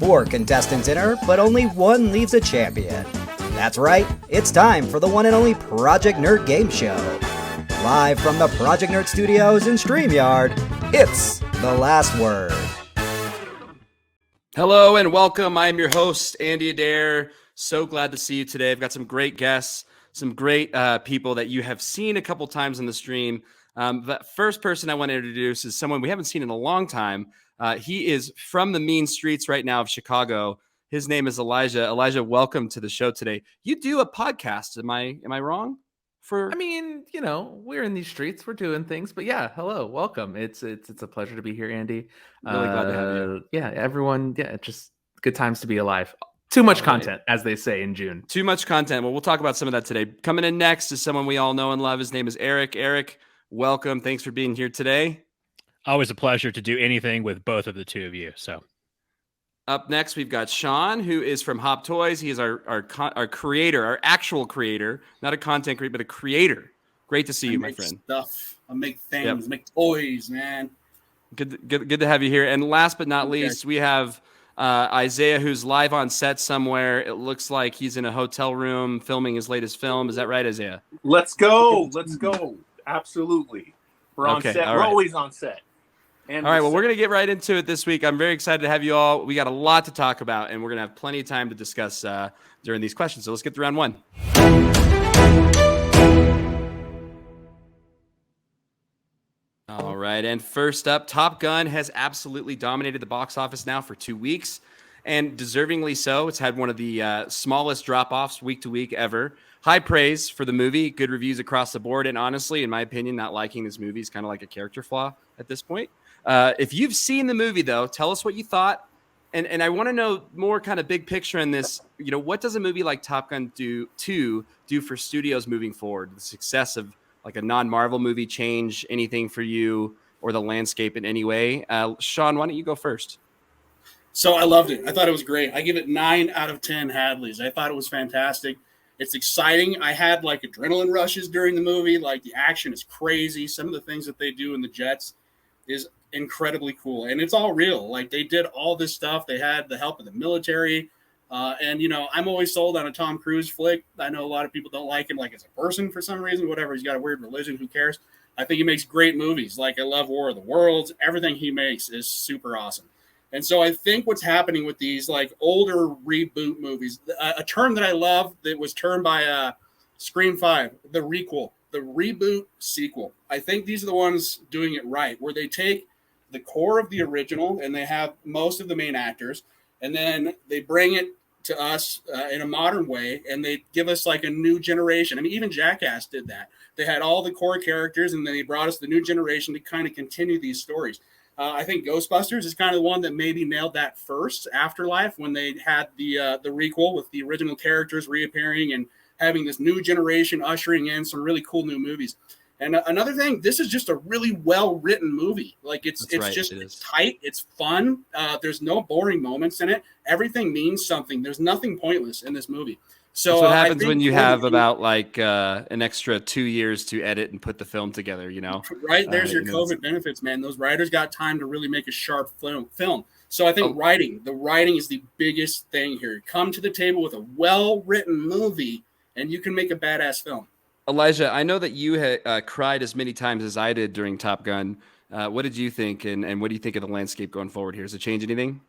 4 contestants enter, but only 1 leaves a champion. That's right, it's time for the one and only Project Nerd Game Show. Live from the Project Nerd Studios in StreamYard, it's The Last Word. Hello and welcome. I am your host, Andy Adair. So glad to see you today. I've got some great guests, some great people that you have seen a couple times on the stream. The first person I want to introduce is someone we haven't seen in a long time. He is from the mean streets right now of Chicago. His name is Elijah. Elijah, welcome to the show today. You do a podcast. Am I wrong? We're in these streets, we're doing things, but yeah, hello, welcome. It's a pleasure to be here, Andy. Really glad to have you. Yeah, everyone. Yeah, just good times to be alive. Too much content, as they say in June. Too much content. Well, we'll talk about some of that today. Coming in next is someone we all know and love. His name is Eric. Eric, welcome. Thanks for being here today. Always a pleasure to do anything with both of the two of you. So, up next, we've got Shaun, who is from Hop Toys. He is our creator, our actual creator, not a content creator, but a creator. Great to see you, my friend. I make things, make toys, man. Good to have you here. And last but not least, we have Isaiah, who's live on set somewhere. It looks like he's in a hotel room filming his latest film. Is that right, Isaiah? Let's go. Absolutely. We're on set. We're always on set. All right, well, we're going to get right into it this week. I'm very excited to have you all. We got a lot to talk about, and we're going to have plenty of time to discuss during these questions. So let's get to round one. All right, and first up, Top Gun has absolutely dominated the box office now for 2 weeks, and deservingly so. It's had one of the smallest drop-offs week to week ever. High praise for the movie, good reviews across the board, and honestly, in my opinion, not liking this movie is kind of like a character flaw at this point. If you've seen the movie, though, tell us what you thought. And I want to know more kind of big picture in this. You know, what does a movie like Top Gun do for studios moving forward? The success of like a non-Marvel movie change anything for you or the landscape in any way? Shaun, why don't you go first? So I loved it. I thought it was great. I give it 9 out of 10 Hadleys. I thought it was fantastic. It's exciting. I had like adrenaline rushes during the movie. Like the action is crazy. Some of the things that they do in the jets is incredibly cool, and it's all real. Like they did all this stuff. They had the help of the military, and I'm always sold on a Tom Cruise flick. I know a lot of people don't like him, like as a person for some reason. Whatever, he's got a weird religion. Who cares? I think he makes great movies. Like I love War of the Worlds. Everything he makes is super awesome. And so I think what's happening with these like older reboot movies, a term that I love that was termed by Scream 5, the requel, the reboot sequel. I think these are the ones doing it right, where they take the core of the original and they have most of the main actors, and then they bring it to us in a modern way, and they give us like a new generation. I mean, even Jackass did that. They had all the core characters, and then they brought us the new generation to kind of continue these stories. I think Ghostbusters is kind of the one that maybe nailed that first. Afterlife, when they had the requel with the original characters reappearing and having this new generation ushering in some really cool new movies. And another thing, this is just a really well-written movie. Like it's tight, it's fun. There's no boring moments in it. Everything means something. There's nothing pointless in this movie. So that's what happens when you have about like an extra 2 years to edit and put the film together, Right, there's your COVID benefits, man. Those writers got time to really make a sharp film. So I think the writing is the biggest thing here. Come to the table with a well-written movie, and you can make a badass film. Elijah, I know that you had cried as many times as I did during Top Gun. What did you think, and what do you think of the landscape going forward here? Does it change anything?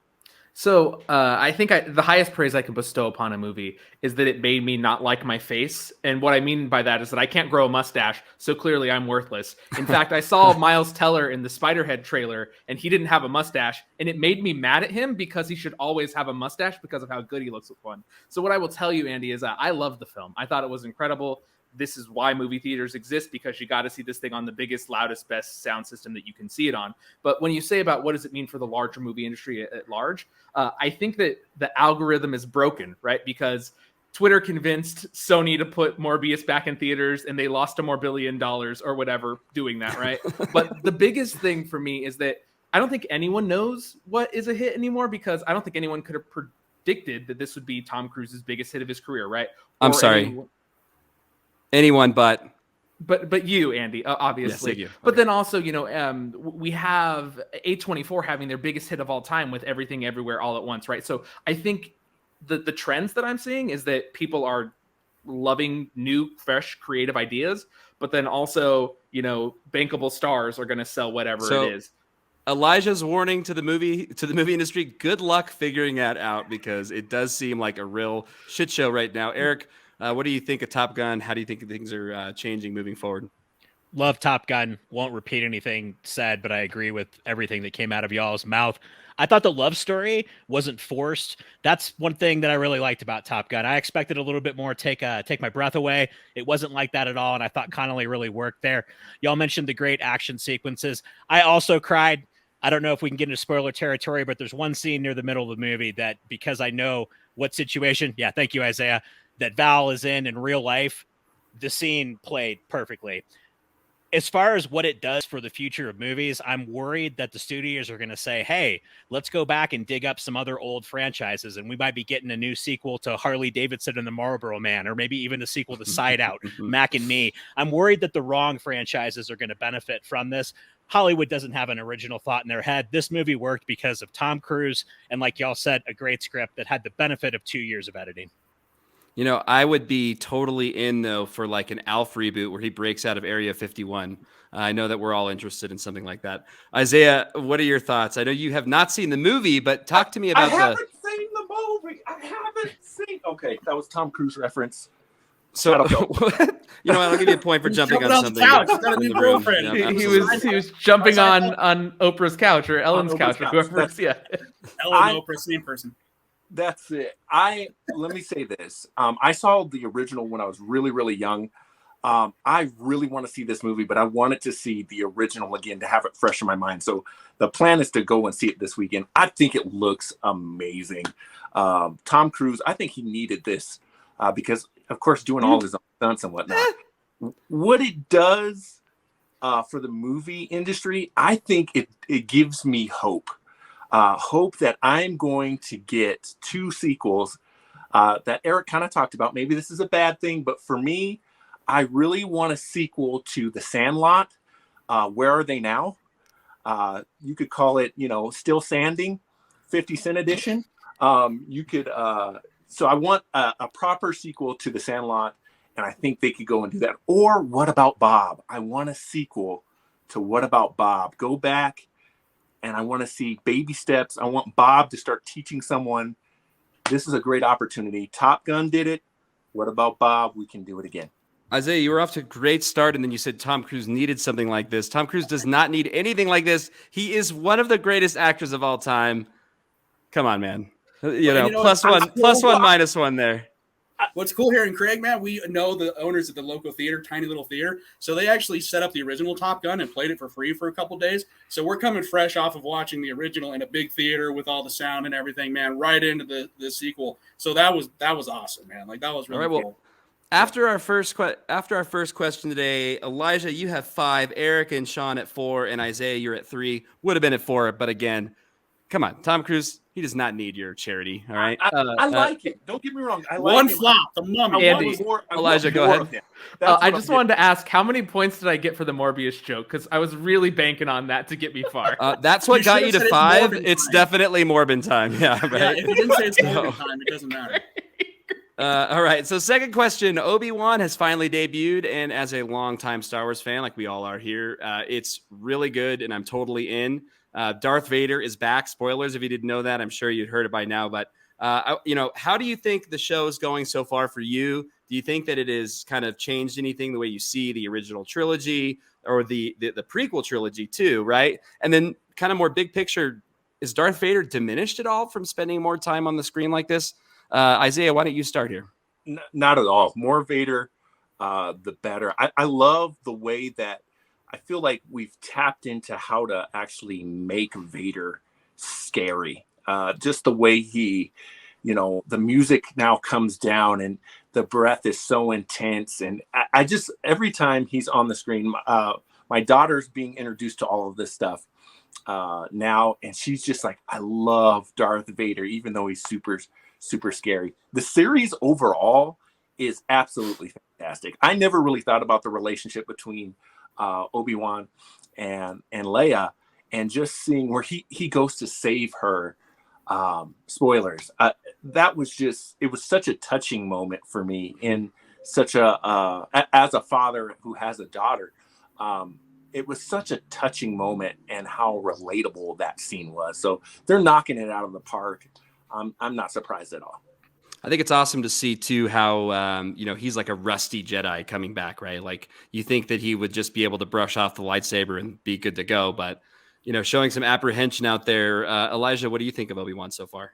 So I think the highest praise I can bestow upon a movie is that it made me not like my face. And what I mean by that is that I can't grow a mustache, so clearly I'm worthless. In fact, I saw Miles Teller in the Spiderhead trailer, and he didn't have a mustache, and it made me mad at him because he should always have a mustache because of how good he looks with one. So what I will tell you, Andy, is that I love the film. I thought it was incredible. This is why movie theaters exist, because you got to see this thing on the biggest, loudest, best sound system that you can see it on. But when you say about what does it mean for the larger movie industry at large, I think that the algorithm is broken, right? Because Twitter convinced Sony to put Morbius back in theaters, and they lost $1 billion or whatever doing that, right? But the biggest thing for me is that I don't think anyone knows what is a hit anymore, because I don't think anyone could have predicted that this would be Tom Cruise's biggest hit of his career, right? I'm sorry. Anyone but But you, Andy, obviously. Yes, you. But Okay. then also, we have A24 having their biggest hit of all time with Everything Everywhere All at Once, right? So I think the trends that I'm seeing is that people are loving new, fresh, creative ideas, but then also, bankable stars are going to sell whatever So it is. Elijah's warning to the movie industry: good luck figuring that out, because it does seem like a real shit show right now. Eric, what do you think of Top Gun? How do you think things are changing moving forward? Love Top Gun. Won't repeat anything said, but I agree with everything that came out of y'all's mouth. I thought the love story wasn't forced. That's one thing that I really liked about Top Gun. I expected a little bit more take my breath away. It wasn't like that at all, and I thought Connolly really worked there. Y'all mentioned the great action sequences. I also cried. I don't know if we can get into spoiler territory, but there's one scene near the middle of the movie that, because I know what situation, yeah, thank you, Isaiah, that Val is in real life, the scene played perfectly. As far as what it does for the future of movies, I'm worried that the studios are going to say, hey, let's go back and dig up some other old franchises, and we might be getting a new sequel to Harley Davidson and the Marlboro Man, or maybe even a sequel to Side Out, Mac and Me. I'm worried that the wrong franchises are going to benefit from this. Hollywood doesn't have an original thought in their head. This movie worked because of Tom Cruise and, like y'all said, a great script that had the benefit of 2 years of editing. I would be totally in, though, for like an Alf reboot where he breaks out of Area 51. I know that we're all interested in something like that. Isaiah, what are your thoughts? I know you have not seen the movie, but talk to me about I haven't seen the movie. I haven't seen. Okay, that was Tom Cruise reference. So, I'll give you a point for jumping on something. Couch. He's got a new girlfriend. He was jumping on Oprah's couch or Ellen's couch. Or whoever's, yeah. Ellen and Oprah, same person. That's it. Let me say this. I saw the original when I was really, really young. I really want to see this movie, but I wanted to see the original again to have it fresh in my mind. So the plan is to go and see it this weekend. I think it looks amazing. Tom Cruise, I think he needed this because, of course, doing all his own stunts and whatnot. What it does for the movie industry, I think it gives me hope. Hope that I'm going to get 2 sequels that Eric kind of talked about. Maybe this is a bad thing, but for me, I really want a sequel to The Sandlot. Where Are They Now? You could call it, Still Sanding, 50 Cent edition. So I want a proper sequel to The Sandlot, and I think they could go and do that. Or What About Bob? I want a sequel to What About Bob? Go back. And I want to see baby steps. I want Bob to start teaching someone. This is a great opportunity. Top Gun did it. What about Bob? We can do it again. Isaiah, you were off to a great start, and then you said Tom Cruise needed something like this. Tom Cruise does not need anything like this. He is one of the greatest actors of all time. Come on, man. Plus one, minus one there. What's cool here in Craig, man, we know the owners at the local theater, tiny little theater. So they actually set up the original Top Gun and played it for free for a couple days. So we're coming fresh off of watching the original in a big theater with all the sound and everything, man, right into the sequel. So that was awesome, man. Like, that was really cool. Well, after our first question today, Elijah, you have 5, Eric and Shaun at 4, and Isaiah, you're at 3. Would have been at 4, but again, come on, Tom Cruise, he does not need your charity. All right. I like it. Don't get me wrong. I like one him. flop, the mummy. Andy, Elijah, go ahead. I just wanted to ask, how many points did I get for the Morbius joke? Because I was really banking on that to get me far. That's what got you to 5. It's definitely Morbin time. Yeah, right. Yeah, if you didn't say it's Morbin time, it doesn't matter. All right. So second question, ObiWan has finally debuted. And as a longtime Star Wars fan, like we all are here, it's really good. And I'm totally in. Darth Vader is back. Spoilers, if you didn't know that, I'm sure you'd heard it by now. But, how do you think the show is going so far for you? Do you think that it has kind of changed anything, the way you see the original trilogy or the prequel trilogy too, right? And then kind of more big picture, is Darth Vader diminished at all from spending more time on the screen like this? Isaiah, why don't you start here? Not at all. More Vader, the better. I love the way that I feel like we've tapped into how to actually make Vader scary. Just the way he, the music now comes down and the breath is so intense. And I just, every time he's on the screen, my daughter's being introduced to all of this stuff now. And she's just like, I love Darth Vader, even though he's super, super scary. The series overall is absolutely fantastic. I never really thought about the relationship between ObiWan and Leia, and just seeing where he goes to save her. Spoilers. That was it was such a touching moment for me, in such as a father who has a daughter. It was such a touching moment, and how relatable that scene was. So they're knocking it out of the park. I'm not surprised at all. I think it's awesome to see too how he's like a rusty Jedi coming back, right? Like you think that he would just be able to brush off the lightsaber and be good to go, but showing some apprehension out there. Elijah, what do you think of Obi-Wan so far?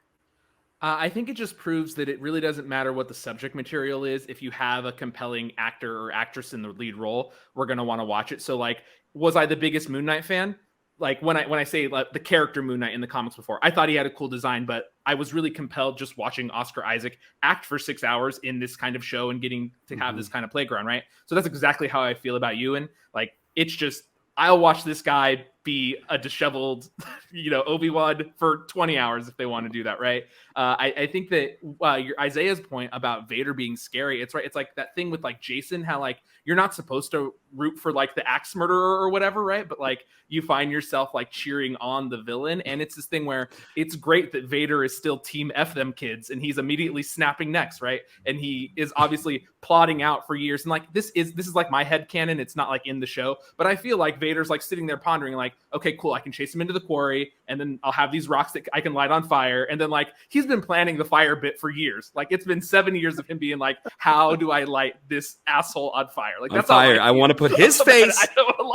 I think it just proves that it really doesn't matter what the subject material is. If you have a compelling actor or actress in the lead role, we're going to want to watch it. So like, was I the biggest Moon Knight fan? Like when I say like the character Moon Knight in the comics before, I thought he had a cool design, but I was really compelled just watching Oscar Isaac act for 6 hours in this kind of show and getting to have this kind of playground, right? So that's exactly how I feel about Ewan. Like, it's just, I'll watch this guy be a disheveled, Obi-Wan for 20 hours if they want to do that, right? I think that your Isaiah's point about Vader being scary, it's right. It's like that thing with like Jason, how like you're not supposed to root for like the axe murderer or whatever, right? But like you find yourself like cheering on the villain, and it's this thing where it's great that Vader is still team F them kids, and he's immediately snapping necks, right? And he is obviously plotting out for years, and like this is like my headcanon. It's not like in the show, but I feel like Vader's like sitting there pondering like, okay, cool, I can chase him into the quarry, and then I'll have these rocks that I can light on fire. And then like he's been planning the fire bit for years. Like it's been 7 years of him being like, how do I light this asshole on fire? Like that's fire. I want to put his face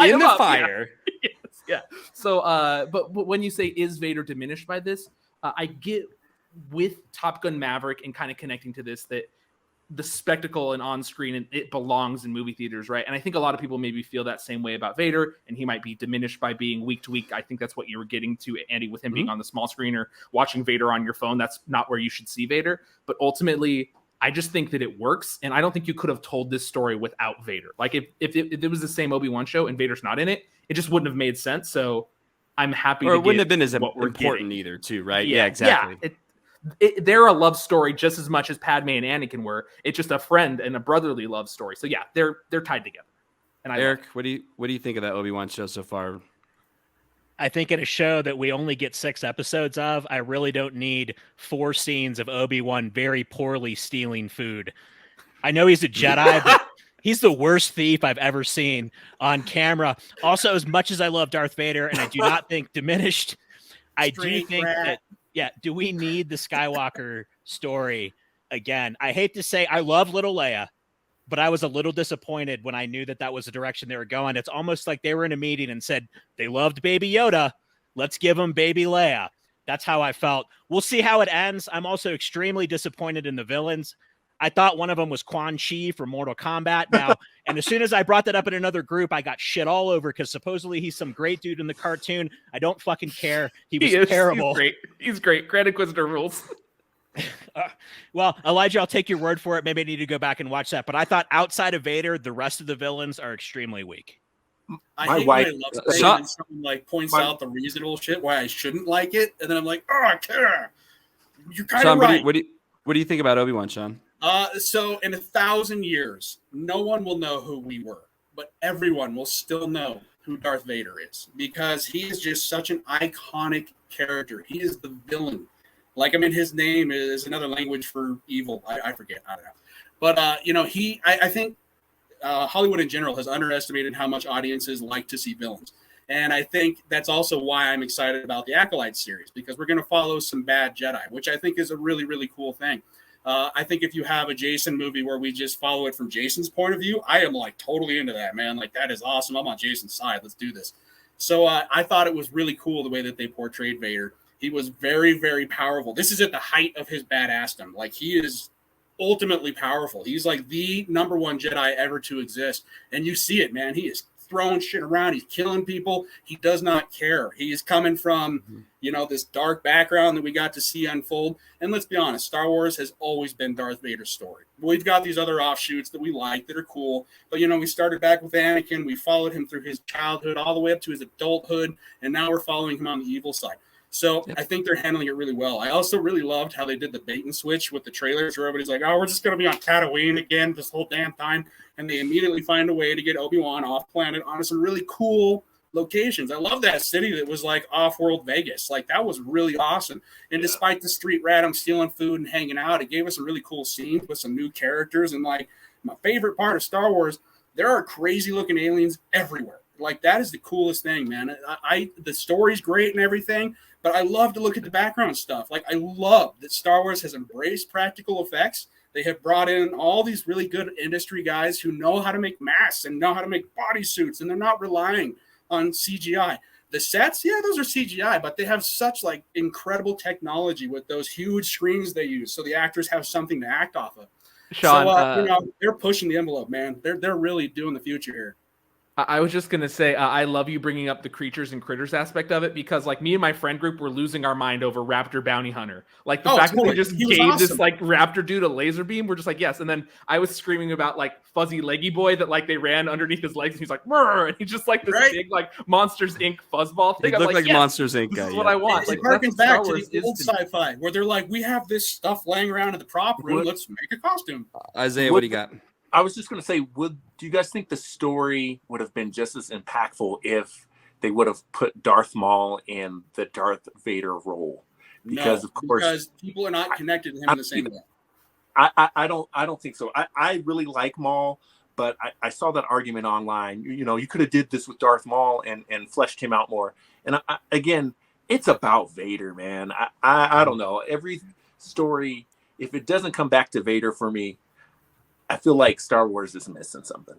in the fire. Yeah. Yes, yeah. So but when you say, is Vader diminished by this? I get with Top Gun Maverick and kind of connecting to this, that the spectacle and on screen, and it belongs in movie theaters, right? And I think a lot of people maybe feel that same way about Vader, and he might be diminished by being week to week. I think that's what you were getting to, Andy, with him being on the small screen or watching Vader on your phone. That's not where you should see Vader. But ultimately, I just think that it works, and I don't think you could have told this story without Vader. Like if it was the same Obi-Wan show and Vader's not in it, it just wouldn't have made sense. So I'm happy. Or it wouldn't have been as important either, too, right? Yeah, exactly. Yeah, they're a love story just as much as Padme and Anakin were. It's just a friend and a brotherly love story. So yeah, they're tied together. And Eric, what do you think of that Obi-Wan show so far? I think in a show that we only get 6 episodes of, I really don't need 4 scenes of Obi-Wan very poorly stealing food. I know he's a Jedi, but he's the worst thief I've ever seen on camera. Also, as much as I love Darth Vader, and I do not think diminished, I do think that, do we need the Skywalker story again? I hate to say I love little Leia, but I was a little disappointed when I knew that was the direction they were going. It's almost like they were in a meeting and said, they loved Baby Yoda. Let's give them Baby Leia. That's how I felt. We'll see how it ends. I'm also extremely disappointed in the villains. I thought one of them was Quan Chi from Mortal Kombat now. And as soon as I brought that up in another group, I got shit all over because supposedly he's some great dude in the cartoon. I don't fucking care. He was terrible. He's great. Grand Inquisitor rules. Well, Elijah, I'll take your word for it. Maybe I need to go back and watch that. But I thought outside of Vader, the rest of the villains are extremely weak. I hate when I love something and someone like points out the reasonable shit why I shouldn't like it, and then I'm like, oh, I care. You're kind of right. What do you think about Obi-Wan, Shaun? So in 1,000 years, no one will know who we were, but everyone will still know who Darth Vader is because he is just such an iconic character. He is the villain. Like, I mean, his name is another language for evil. I forget. I don't know. But, I think Hollywood in general has underestimated how much audiences like to see villains. And I think that's also why I'm excited about the Acolyte series, because we're going to follow some bad Jedi, which I think is a really, really cool thing. I think if you have a Jason movie where we just follow it from Jason's point of view, I am like totally into that, man. Like, that is awesome. I'm on Jason's side. Let's do this. So I thought it was really cool the way that they portrayed Vader. He was very, very powerful. This is at the height of his badassdom. Like, he is ultimately powerful. He's like the number one Jedi ever to exist. And you see it, man. He is throwing shit around. He's killing people. He does not care. He is coming from, this dark background that we got to see unfold. And let's be honest, Star Wars has always been Darth Vader's story. We've got these other offshoots that we like that are cool. But, we started back with Anakin. We followed him through his childhood all the way up to his adulthood. And now we're following him on the evil side. So Yep. I think they're handling it really well. I also really loved how they did the bait and switch with the trailers where everybody's like, oh, we're just going to be on Tatooine again this whole damn time. And they immediately find a way to get Obi-Wan off planet on some really cool locations. I love that city that was like off-world Vegas. Like that was really awesome. And despite the street rat, I'm stealing food and hanging out, it gave us some really cool scenes with some new characters. And like my favorite part of Star Wars, there are crazy looking aliens everywhere. Like that is the coolest thing, man. The story's great and everything, but I love to look at the background stuff. Like I love that Star Wars has embraced practical effects. They have brought in all these really good industry guys who know how to make masks and know how to make bodysuits, and they're not relying on CGI. The sets, yeah, those are CGI, but they have such like incredible technology with those huge screens they use, so the actors have something to act off of. Sean, So they're pushing the envelope, man. They're really doing the future here. I was just going to say, I love you bringing up the creatures and critters aspect of it, because like me and my friend group were losing our mind over Raptor Bounty Hunter. Like the fact that they just gave this like Raptor dude a laser beam, we're just like, yes. And then I was screaming about like Fuzzy Leggy Boy that like they ran underneath his legs and he's like, Murr! And he's just like this big like Monsters Inc. fuzzball thing. It looked like yes, Monsters Inc. This is what I want. It harkens back to the old sci-fi where they're like, we have this stuff laying around in the prop room. Let's make a costume. Isaiah, what do you got? I was just going to say, do you guys think the story would have been just as impactful if they would have put Darth Maul in the Darth Vader role? Because of course, because people are not connected to him in the same way. I don't think so. I really like Maul, but I saw that argument online. You could have did this with Darth Maul and fleshed him out more. And again, it's about Vader, man. I don't know. Every story, if it doesn't come back to Vader for me, I feel like Star Wars is missing something.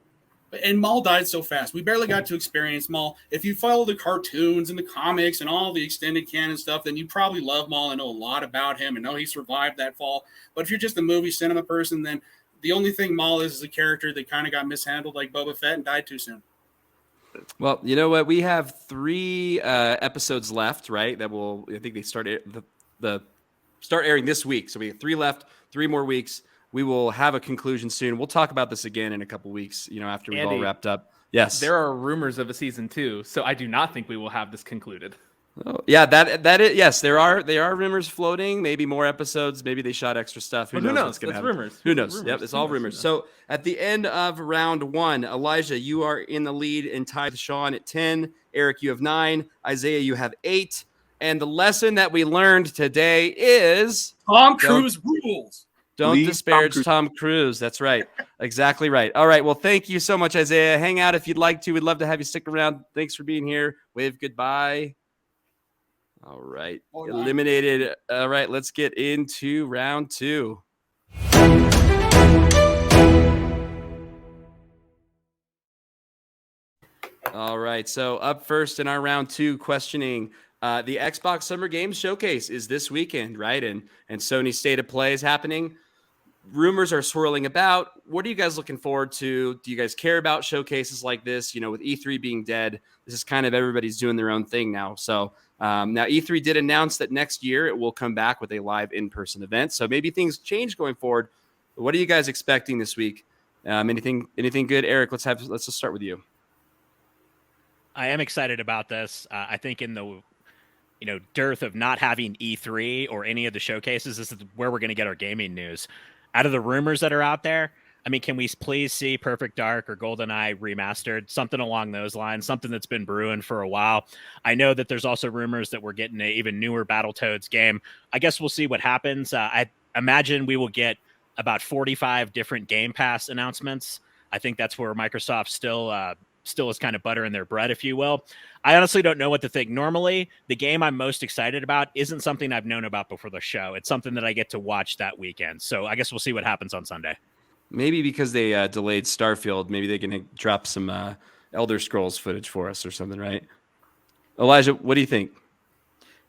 And Maul died so fast. We barely got to experience Maul. If you follow the cartoons and the comics and all the extended canon stuff, then you probably love Maul and know a lot about him and know he survived that fall. But if you're just a movie cinema person, then the only thing Maul is a character that kind of got mishandled like Boba Fett and died too soon. Well, you know what? We have 3 episodes left, right? I think they start airing this week. So we have 3 left, 3 more weeks. We will have a conclusion soon. We'll talk about this again in a couple weeks, after we've all wrapped up. Yes. There are rumors of a season 2, so I do not think we will have this concluded. Oh, yeah, that is, yes, there are rumors floating, maybe more episodes, maybe they shot extra stuff. Who knows what's going to happen? Rumors. Who knows? Rumors. Yep, it's all rumors. So at the end of round 1, Elijah, you are in the lead and tied with Shaun at 10. Eric, you have 9. Isaiah, you have 8. And the lesson that we learned today is Tom Cruise rules. Don't disparage Tom Cruise. That's right. Exactly right. All right. Well, thank you so much, Isaiah. Hang out if you'd like to. We'd love to have you stick around. Thanks for being here. Wave goodbye. All right. Eliminated. All right. Let's get into round 2. All right. So up first in our round 2 questioning. The Xbox Summer Games Showcase is this weekend, right? And Sony State of Play is happening. Rumors are swirling about. What are you guys looking forward to? Do you guys care about showcases like this? With E3 being dead, this is kind of everybody's doing their own thing now. So now E3 did announce that next year it will come back with a live in-person event. So maybe things change going forward. But what are you guys expecting this week? Anything good? Eric, let's just start with you. I am excited about this. I think in the dearth of not having E3 or any of the showcases, this is where we're going to get our gaming news. Out of the rumors that are out there, I mean, can we please see Perfect Dark or GoldenEye remastered? Something along those lines, something that's been brewing for a while. I know that there's also rumors that we're getting an even newer Battletoads game. I guess we'll see what happens. I imagine we will get about 45 different Game Pass announcements. I think that's where Microsoft still is kind of buttering their bread, if you will. I honestly don't know what to think. Normally, the game I'm most excited about isn't something I've known about before the show. It's something that I get to watch that weekend. So I guess we'll see what happens on Sunday. Maybe because they delayed Starfield, maybe they can drop some Elder Scrolls footage for us or something, right? Elijah, what do you think?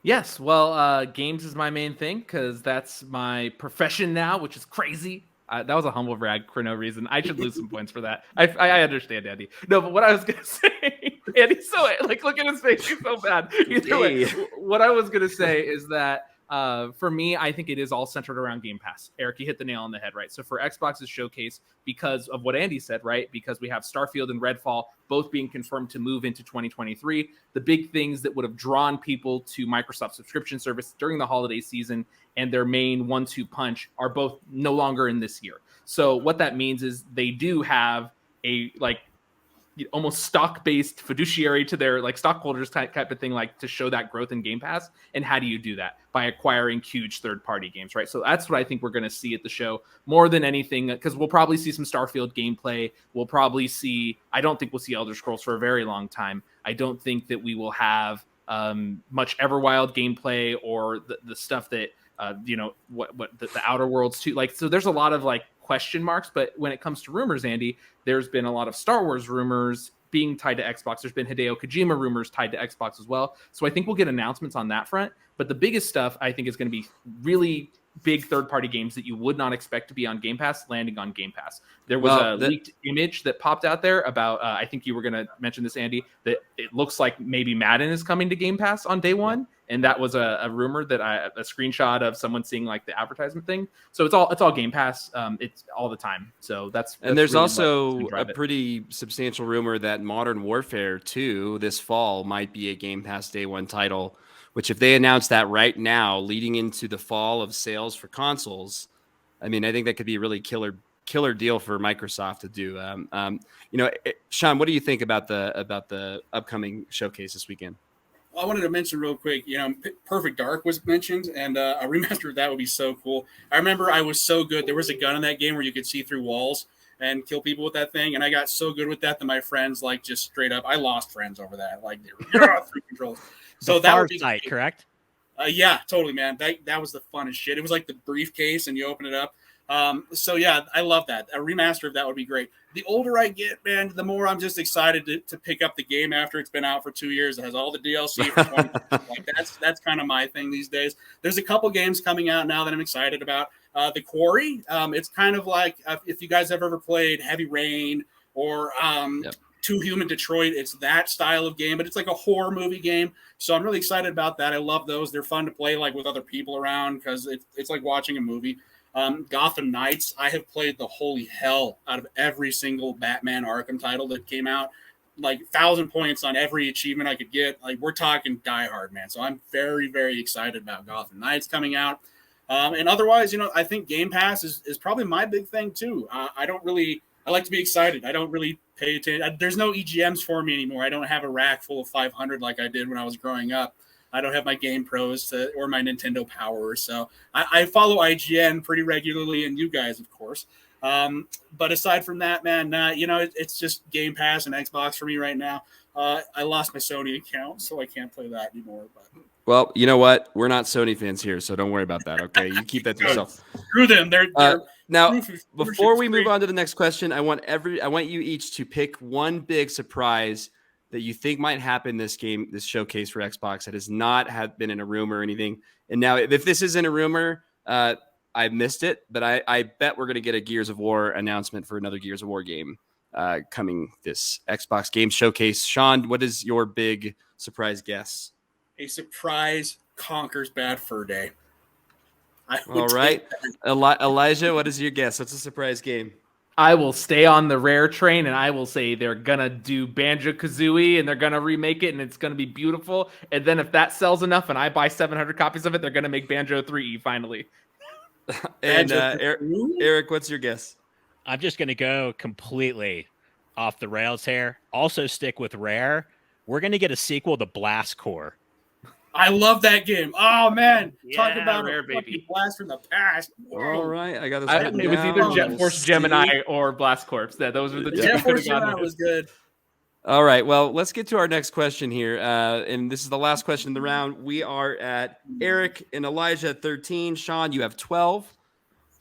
Yes, well, games is my main thing because that's my profession now, which is crazy. That was a humble brag for no reason. I should lose some points for that. I understand, Andy. No, but what I was going to say, Andy's so, look at his face. He's so bad. Either way, what I was going to say is that For me, I think it is all centered around Game Pass. Eric, you hit the nail on the head, right? So for Xbox's showcase, because of what Andy said, right? Because we have Starfield and Redfall both being confirmed to move into 2023, the big things that would have drawn people to Microsoft subscription service during the holiday season and their main 1-2 punch are both no longer in this year. So what that means is they do have a almost stock-based fiduciary to their stockholders type of thing, to show that growth in Game Pass. And how do you do that? By acquiring huge third-party games, right? So that's what I think we're going to see at the show more than anything, because we'll probably see some Starfield gameplay. We'll probably see, I don't think we'll see Elder Scrolls for a very long time. I don't think that we will have much Everwild gameplay or the stuff that, what the Outer Worlds too. So there's a lot of question marks, but when it comes to rumors, Andy, there's been a lot of Star Wars rumors being tied to Xbox. There's been Hideo Kojima rumors tied to Xbox as well. So I think we'll get announcements on that front. But the biggest stuff I think is going to be really big third-party games that you would not expect to be on Game Pass landing on Game Pass. There was a leaked image that popped out there about, I think you were going to mention this, Andy, that it looks like maybe Madden is coming to Game Pass on day one. And that was a rumor that a screenshot of someone seeing the advertisement thing. So it's all Game Pass. It's all the time. So that's and there's really also a pretty substantial rumor that Modern Warfare 2 this fall might be a Game Pass day one title, which if they announce that right now, leading into the fall of sales for consoles, I mean, I think that could be a really killer deal for Microsoft to do. Shaun, what do you think about the upcoming showcase this weekend? I wanted to mention real quick, Perfect Dark was mentioned, and a remaster of that would be so cool. I remember I was so good. There was a gun in that game where you could see through walls and kill people with that thing, and I got so good with that my friends, just straight up, I lost friends over that. They were through controls. So that would be Farsight, correct? Yeah, totally, man. That was the funnest shit. It was like the briefcase, and you open it up. So yeah, I love that. A remaster of that would be great. The older I get, man, the more I'm just excited to pick up the game after it's been out for 2 years. It has all the DLC for 20. That's kind of my thing these days. There's a couple games coming out now that I'm excited about. The Quarry. It's kind of like if you guys have ever played Heavy Rain or Two Human Detroit. It's that style of game, but it's like a horror movie game. So I'm really excited about that. I love those. They're fun to play with other people around because it's like watching a movie. Gotham Knights, I have played the holy hell out of every single Batman Arkham title that came out, 1,000 points on every achievement I could get. We're talking die hard, man. So I'm very, very excited about Gotham Knights coming out. And otherwise, I think Game Pass is probably my big thing too. I like to be excited. I don't really pay attention. There's no EGMs for me anymore. I don't have a rack full of 500 like I did when I was growing up. I don't have my Game Pros or my Nintendo Power. So I follow IGN pretty regularly, and you guys, of course. But aside from that, man, it's just Game Pass and Xbox for me right now. I lost my Sony account, so I can't play that anymore. But well, you know what? We're not Sony fans here, so don't worry about that. Okay, you keep that to yourself. Screw them. They're now, before we move on to the next question, I want you each to pick one big surprise that you think might happen this showcase for Xbox that has not been in a rumor or anything. And now, if this isn't a rumor, I missed it, but I bet we're going to get a Gears of War announcement for another Gears of War game coming this Xbox game showcase. Shaun, what is your big surprise guess? A surprise Conker's Bad Fur Day. All right. Elijah, what is your guess? What's a surprise game? I will stay on the Rare train, and I will say they're going to do Banjo-Kazooie, and they're going to remake it, and it's going to be beautiful. And then if that sells enough and I buy 700 copies of it, they're going to make Banjo 3E finally. And Eric, what's your guess? I'm just going to go completely off the rails here. Also stick with Rare. We're going to get a sequel to Blast Corps. I love that game. Oh man, yeah, talk about Rare a baby blast from the past. All right, I got this. It was either Jet Force Gemini or Blast Corps. Yeah, those were the two. Jet Force Gemini was good. All right, well, let's get to our next question here, and this is the last question of the round. We are at Eric and Elijah at 13. Shaun, you have 12.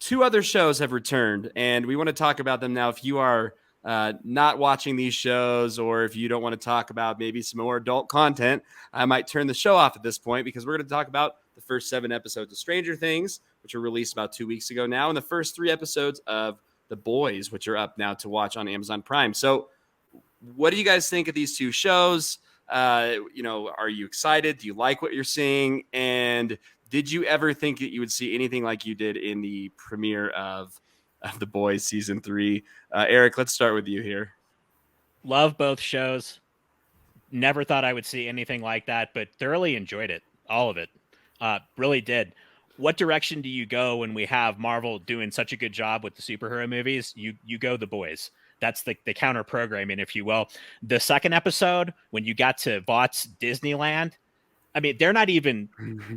2 other shows have returned, and we want to talk about them now. If you are not watching these shows, or if you don't want to talk about maybe some more adult content, I might turn the show off at this point, because we're going to talk about the first 7 episodes of Stranger Things, which were released about 2 weeks ago now, and the first 3 episodes of The Boys, which are up now to watch on Amazon Prime. So what do you guys think of these 2 shows? Are you excited? Do you like what you're seeing? And Did you ever think that you would see anything like you did in the premiere of The Boys season 3? Eric, let's start with you here. Love both shows. Never thought I would see anything like that, but thoroughly enjoyed it. All of it. Really did. What direction do you go when we have Marvel doing such a good job with the superhero movies? You go The Boys. That's the counter programming, if you will. The second episode, when you got to Vaught's Disneyland, I mean, they're not even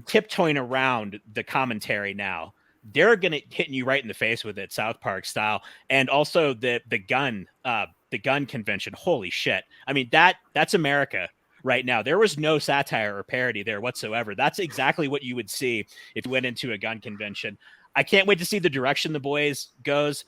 tiptoeing around the commentary now. They're gonna hitting you right in the face with it, South Park style, and also the gun convention. Holy shit! I mean, that's America right now. There was no satire or parody there whatsoever. That's exactly what you would see if you went into a gun convention. I can't wait to see the direction The Boys goes.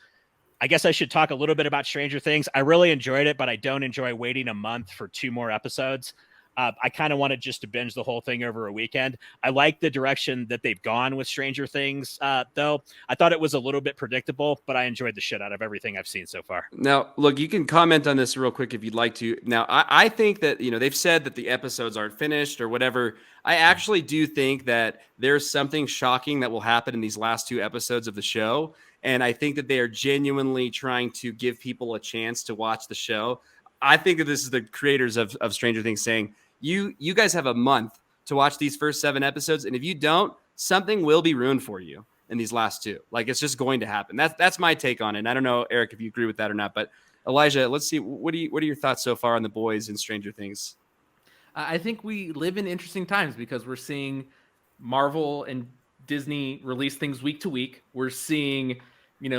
I guess I should talk a little bit about Stranger Things. I really enjoyed it, but I don't enjoy waiting a month for 2 more episodes. I kind of wanted just to binge the whole thing over a weekend. I like the direction that they've gone with Stranger Things, though. I thought it was a little bit predictable, but I enjoyed the shit out of everything I've seen so far. Now, look, you can comment on this real quick if you'd like to. Now, I think that, they've said that the episodes aren't finished or whatever. I actually do think that there's something shocking that will happen in these last 2 episodes of the show. And I think that they are genuinely trying to give people a chance to watch the show. I think that this is the creators of Stranger Things saying, you guys have a month to watch these first 7 episodes. And if you don't, something will be ruined for you in these last 2. Like, it's just going to happen. That's my take on it. And I don't know, Eric, if you agree with that or not, but Elijah, let's see. What are your thoughts so far on The Boys and Stranger Things? I think we live in interesting times because we're seeing Marvel and Disney release things week to week. We're seeing,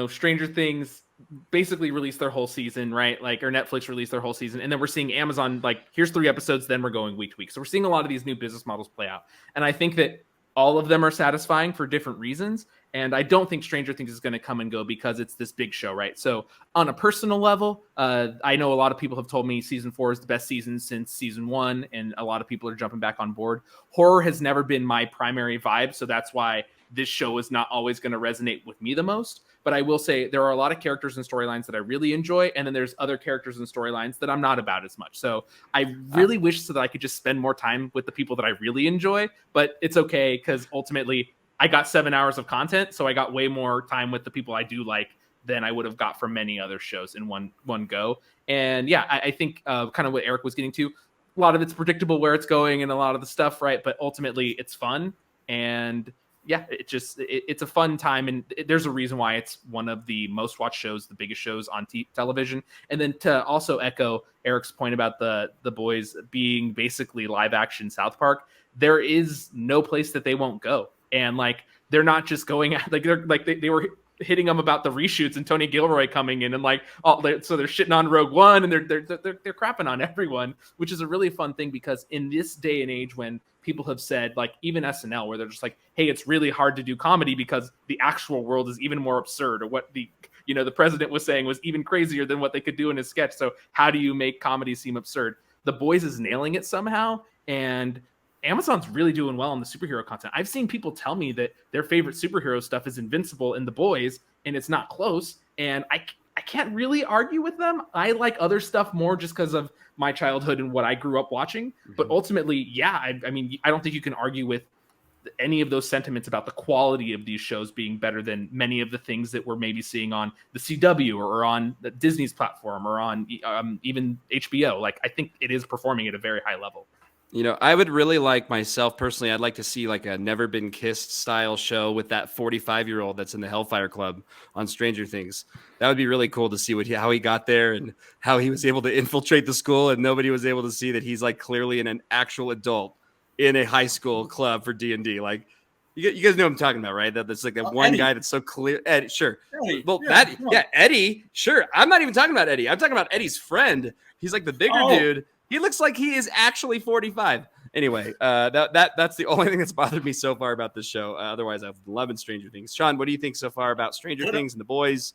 Stranger Things basically release their whole season, right? Like, or Netflix release their whole season. And then we're seeing Amazon, like, here's 3 episodes, then we're going week to week. So we're seeing a lot of these new business models play out. And I think that all of them are satisfying for different reasons. And I don't think Stranger Things is going to come and go because it's this big show, right? So on a personal level, I know a lot of people have told me season 4 is the best season since season 1. And a lot of people are jumping back on board. Horror has never been my primary vibe. So that's why this show is not always going to resonate with me the most. But I will say there are a lot of characters and storylines that I really enjoy. And then there's other characters and storylines that I'm not about as much. So I really wish so that I could just spend more time with the people that I really enjoy. But it's okay because ultimately I got 7 hours of content. So I got way more time with the people I do like than I would have got from many other shows in one go. And yeah, I think kind of what Eric was getting to, a lot of it's predictable where it's going and a lot of the stuff, right? But ultimately it's fun. And yeah, it's a fun time. And there's a reason why it's one of the most watched shows, the biggest shows on television. And then to also echo Eric's point about the Boys being basically live action South Park, there is no place that they won't go. And like, they're not just going at, like, they're like, they were hitting them about the reshoots and Tony Gilroy coming in and like, so they're shitting on Rogue One and they're crapping on everyone, which is a really fun thing because in this day and age when people have said, like even SNL, where they're just like, hey, it's really hard to do comedy because the actual world is even more absurd, or what the president was saying was even crazier than what they could do in his sketch. So how do you make comedy seem absurd? The Boys is nailing it somehow. And Amazon's really doing well on the superhero content. I've seen people tell me that their favorite superhero stuff is Invincible in The Boys, and it's not close. And I can't really argue with them. I like other stuff more just because of my childhood and what I grew up watching. Mm-hmm. But ultimately, yeah, I mean, I don't think you can argue with any of those sentiments about the quality of these shows being better than many of the things that we're maybe seeing on the CW or on the Disney's platform or on even HBO. Like, I think it is performing at a very high level. I would really like myself personally, I'd like to see like a Never Been Kissed style show with that 45-year-old that's in the Hellfire Club on Stranger Things. That would be really cool to see how he got there and how he was able to infiltrate the school and nobody was able to see that he's like clearly an actual adult in a high school club for D&D. Like, you guys know what I'm talking about, right? That's like that one Eddie. Guy that's so clear. Eddie, sure. Eddie, well, Eddie, sure. I'm not even talking about Eddie. I'm talking about Eddie's friend. He's like the bigger dude. He looks like he is actually 45. Anyway, that's the only thing that's bothered me so far about this show. Otherwise, I've loved Stranger Things. Shaun, what do you think so far about Stranger Things and The Boys?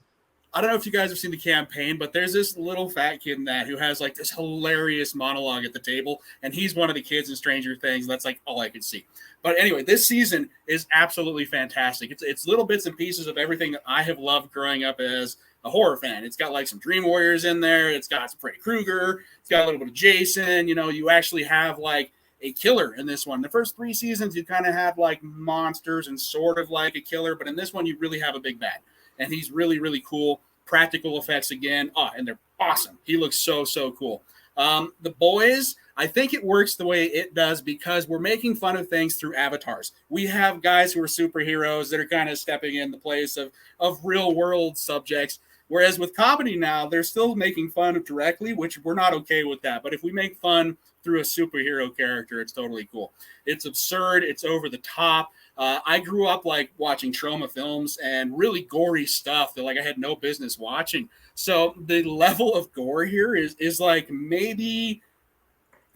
I don't know if you guys have seen the campaign, but there's this little fat kid in that who has like this hilarious monologue at the table, and he's one of the kids in Stranger Things. That's like all I could see. But anyway, this season is absolutely fantastic. It's little bits and pieces of everything that I have loved growing up as a horror fan. It's got like some Dream Warriors in there. It's got some Freddy Krueger. It's got a little bit of Jason. You actually have like a killer in this one. The first 3 seasons, you kind of had like monsters and sort of like a killer, but in this one, you really have a big bad. And he's really, really cool. Practical effects again. And they're awesome. He looks so, so cool. The Boys, I think it works the way it does because we're making fun of things through avatars. We have guys who are superheroes that are kind of stepping in the place of real world subjects. Whereas with comedy now, they're still making fun of directly, which we're not okay with that. But if we make fun through a superhero character, it's totally cool. It's absurd. It's over the top. I grew up like watching trauma films and really gory stuff that like I had no business watching. So the level of gore here is like maybe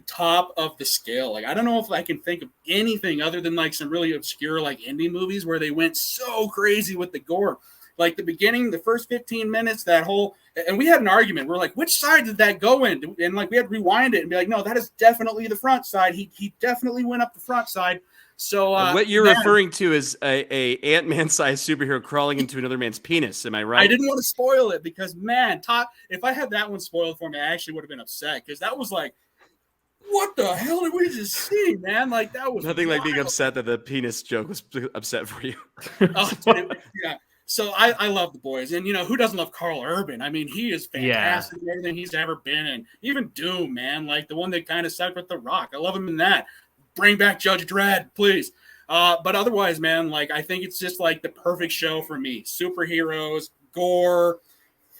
top of the scale. Like I don't know if I can think of anything other than like some really obscure like indie movies where they went so crazy with the gore. Like the beginning, the first 15 minutes, that whole, and we had an argument. We're like, which side did that go in? And like we had to rewind it and be like, no, that is definitely the front side. He definitely went up the front side. So what you're referring to is a Ant-Man sized superhero crawling into another man's penis. Am I right? I didn't want to spoil it because man, if I had that one spoiled for me, I actually would have been upset because that was like, what the hell did we just see, man? Like that was nothing wild. like being upset that the penis joke was upset for you. Yeah. So I love The Boys. And, who doesn't love Carl Urban? I mean, he is fantastic in everything he's ever been in. Even Doom, man, like the one that kind of sucked with The Rock. I love him in that. Bring back Judge Dredd, please. But otherwise, man, like I think it's just like the perfect show for me. Superheroes, gore,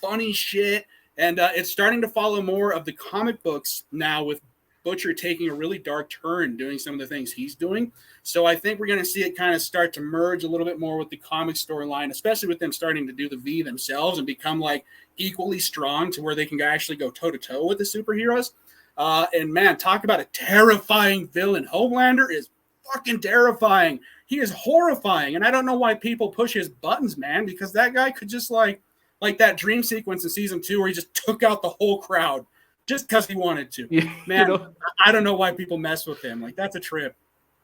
funny shit. And it's starting to follow more of the comic books now with Butcher taking a really dark turn doing some of the things he's doing. So I think we're going to see it kind of start to merge a little bit more with the comic storyline, especially with them starting to do the V themselves and become like equally strong to where they can actually go toe to toe with the superheroes. And man, talk about a terrifying villain. Homelander is fucking terrifying. He is horrifying. And I don't know why people push his buttons, man, because that guy could just like that dream sequence in season 2 where he just took out the whole crowd just because he wanted to. Man, I don't know why people mess with him. Like that's a trip.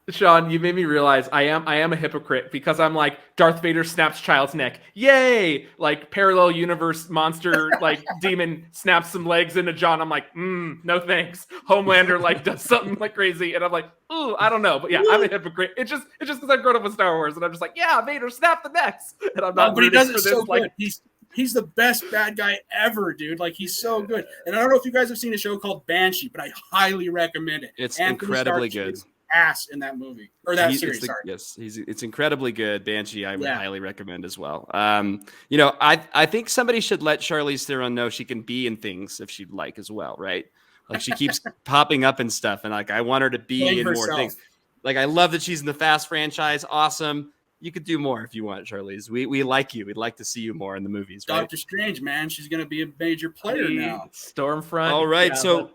Shaun, you made me realize I am a hypocrite because I'm like Darth Vader snaps child's neck. Yay! Like parallel universe monster like demon snaps some legs into John. I'm like, no thanks. Homelander like does something like crazy, and I'm like, ooh, I don't know. But yeah, I'm a hypocrite. It's just because I've grown up with Star Wars, and I'm just like, yeah, Vader snap the necks, and I'm not. But he does it so good. He's the best bad guy ever, dude. Like he's so good. And I don't know if you guys have seen a show called Banshee, but I highly recommend it. It's Anthony incredibly Starr good. Ass in that movie or that series. Yes, it's incredibly good. Banshee, I would highly recommend as well. I think somebody should let Charlize Theron know she can be in things if she'd like as well, right? Like she keeps popping up and stuff, and like I want her to be in more things. Like I love that she's in the Fast franchise. Awesome. You could do more if you want, Charlize. We like you. We'd like to see you more in the movies. Right? Doctor Strange, man, she's going to be a major player now. Stormfront. All right, So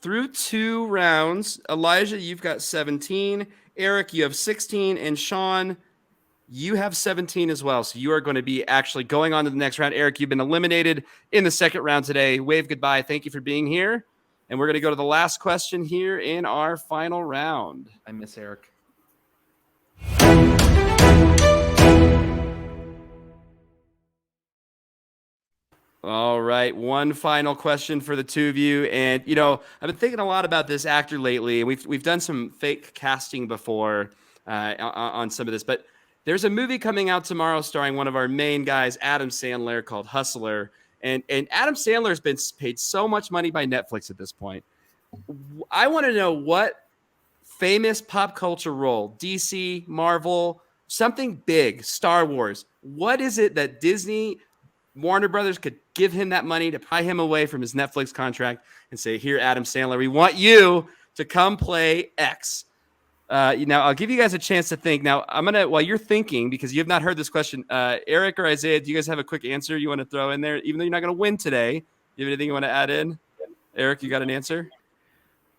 through 2 rounds, Elijah, you've got 17. Eric, you have 16. And Shaun, you have 17 as well. So you are going to be actually going on to the next round. Eric, you've been eliminated in the second round today. Wave goodbye. Thank you for being here. And we're going to go to the last question here in our final round. I miss Eric. All right, one final question for the two of you, and I've been thinking a lot about this actor lately, and we've done some fake casting before on some of this, but there's a movie coming out tomorrow starring one of our main guys, Adam Sandler, called Hustler, and Adam Sandler has been paid so much money by Netflix at this point. I want to know what famous pop culture role, DC, Marvel, something big, Star Wars. What is it that Disney, Warner Brothers could give him that money to pry him away from his Netflix contract and say, here, Adam Sandler, we want you to come play X. Now, I'll give you guys a chance to think. Now, while you're thinking, because you have not heard this question, Eric or Isaiah, do you guys have a quick answer you want to throw in there? Even though you're not going to win today, do you have anything you want to add in? Eric, you got an answer?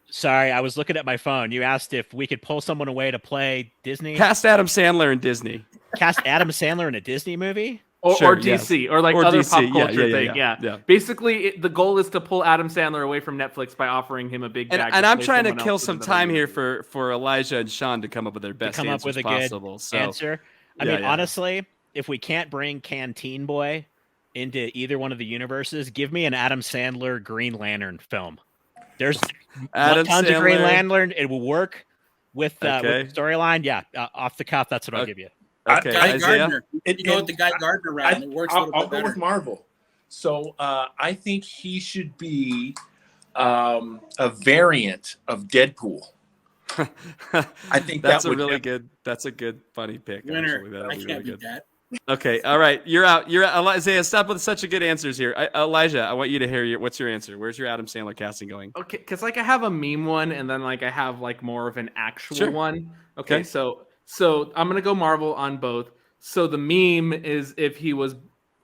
Sorry, I was looking at my phone. You asked if we could pull someone away to play Disney. Cast Adam Sandler in Disney. Cast Adam Sandler in a Disney movie? Or DC, yes. Or other DC. Pop culture thing. Yeah. Basically, the goal is to pull Adam Sandler away from Netflix by offering him a big bag. And I'm trying to kill some time here for Elijah and Shaun to come up with their best answers possible. Good answer. I mean, honestly, if we can't bring Canteen Boy into either one of the universes, give me an Adam Sandler Green Lantern film. There's Adam tons of Green Sandler. Lantern. It will work with Okay. the storyline. Yeah, off the cuff, that's what I'll give you. Okay, Guy Isaiah. Gardner. You go with the Guy Gardner route. It works a little I'll bit go better. with Marvel. So I think he should be a variant of Deadpool. I think that's that a would really good. That's a good funny pick. Winner. Actually, that'll I be can't really beat good. that. Okay, all right, you're out. You're out. Isaiah. Stop with such a good answers here. Elijah, I want you to hear what's your answer. Where's your Adam Sandler casting going? Okay, because like I have a meme one, and then like I have like more of an actual one. Okay, so I'm gonna go Marvel on both. So the meme is if he was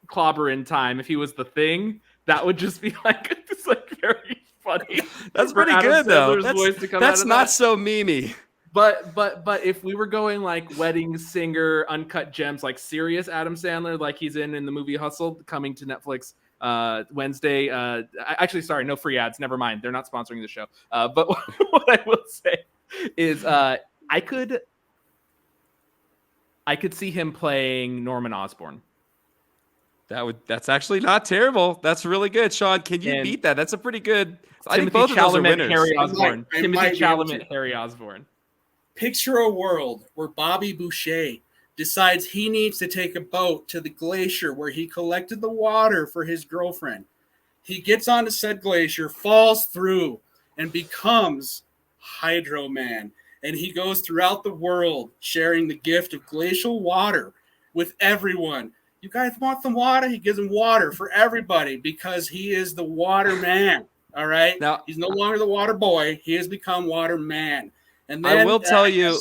Clobber in Time, if he was the Thing, that would just be like it's like very funny. That's for pretty Adam good though. Sandler's voice to come That's out of not that. so memey. But if we were going like wedding singer, uncut gems, like serious Adam Sandler, like he's in the movie Hustle, coming to Netflix Wednesday. Actually, sorry, no free ads. Never mind, they're not sponsoring the show. But what I will say is, I could see him playing Norman Osborn. That's actually not terrible. That's really good, Shaun. Can you beat that? That's a pretty good. I think both of those are winners. Harry Osborn. I Timothy might be able Chalamet, to. Harry Osborn. Picture a world where Bobby Boucher decides he needs to take a boat to the glacier where he collected the water for his girlfriend. He gets onto said glacier, falls through, and becomes Hydro Man. And he goes throughout the world sharing the gift of glacial water with everyone. You guys want some water? He gives them water for everybody because he is the water man. All right? Now, he's no longer the water boy. He has become water man. And then, I will tell you.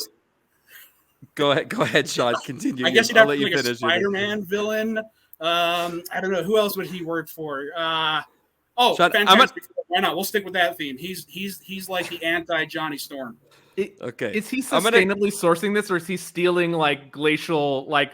Go ahead, Shaun. Continue. I guess you'd have to let like a Spider-Man villain. I don't know who else would he work for. Shaun, Fantastic Four. Why not? We'll stick with that theme. He's like the anti Johnny Storm. Okay. Is he sustainably sourcing this, or is he stealing like glacial, like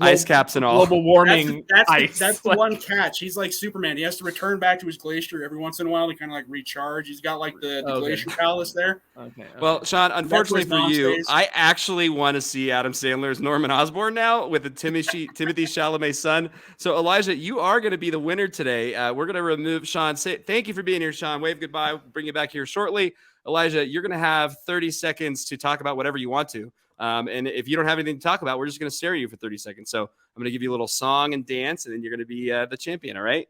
ice caps and all global warming ice? That's the one catch. He's like Superman. He has to return back to his glacier every once in a while to kind of like recharge. He's got like the glacier palace there. Okay. Well, Shaun, unfortunately for you, I actually want to see Adam Sandler's Norman Osborn now with the Timothy Chalamet's son. So Elijah, you are going to be the winner today. We're going to remove Shaun. Thank you for being here, Shaun. Wave goodbye. We'll bring you back here shortly. Elijah, you're going to have 30 seconds to talk about whatever you want to. And if you don't have anything to talk about, we're just going to stare at you for 30 seconds. So I'm going to give you a little song and dance, and then you're going to be the champion. All right.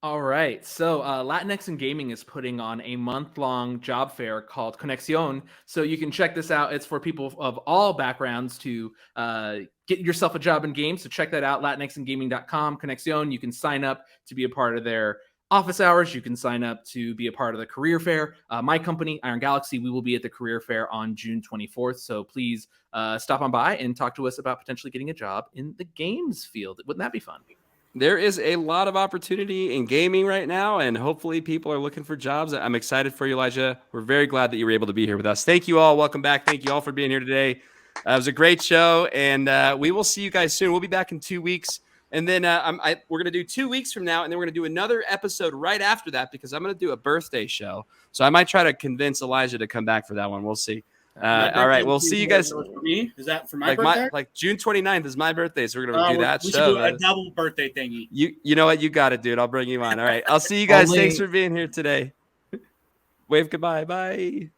All right. So Latinx in Gaming is putting on a month-long job fair called Conexion. So you can check this out. It's for people of all backgrounds to get yourself a job in games. So check that out, latinxingaming.com, Conexion. You can sign up to be a part of their office hours. You can sign up to be a part of the career fair. My company, Iron Galaxy, we will be at the career fair on June 24th. So please stop on by and talk to us about potentially getting a job in the games field. Wouldn't that be fun? There is a lot of opportunity in gaming right now, and hopefully people are looking for jobs. I'm excited for you, Elijah. We're very glad that you were able to be here with us. Thank you all. Welcome back. Thank you all for being here today. It was a great show, and we will see you guys soon. We'll be back in 2 weeks. And then we're going to do 2 weeks from now, and then we're going to do another episode right after that because I'm going to do a birthday show. So I might try to convince Elijah to come back for that one. We'll see. All right, we'll see you guys. For me? Is that for my birthday? Like June 29th is my birthday, so we're going to do that we show. should do a double birthday thingy. You know what? You got it, dude. I'll bring you on. All right. I'll see you guys. Thanks for being here today. Wave goodbye. Bye.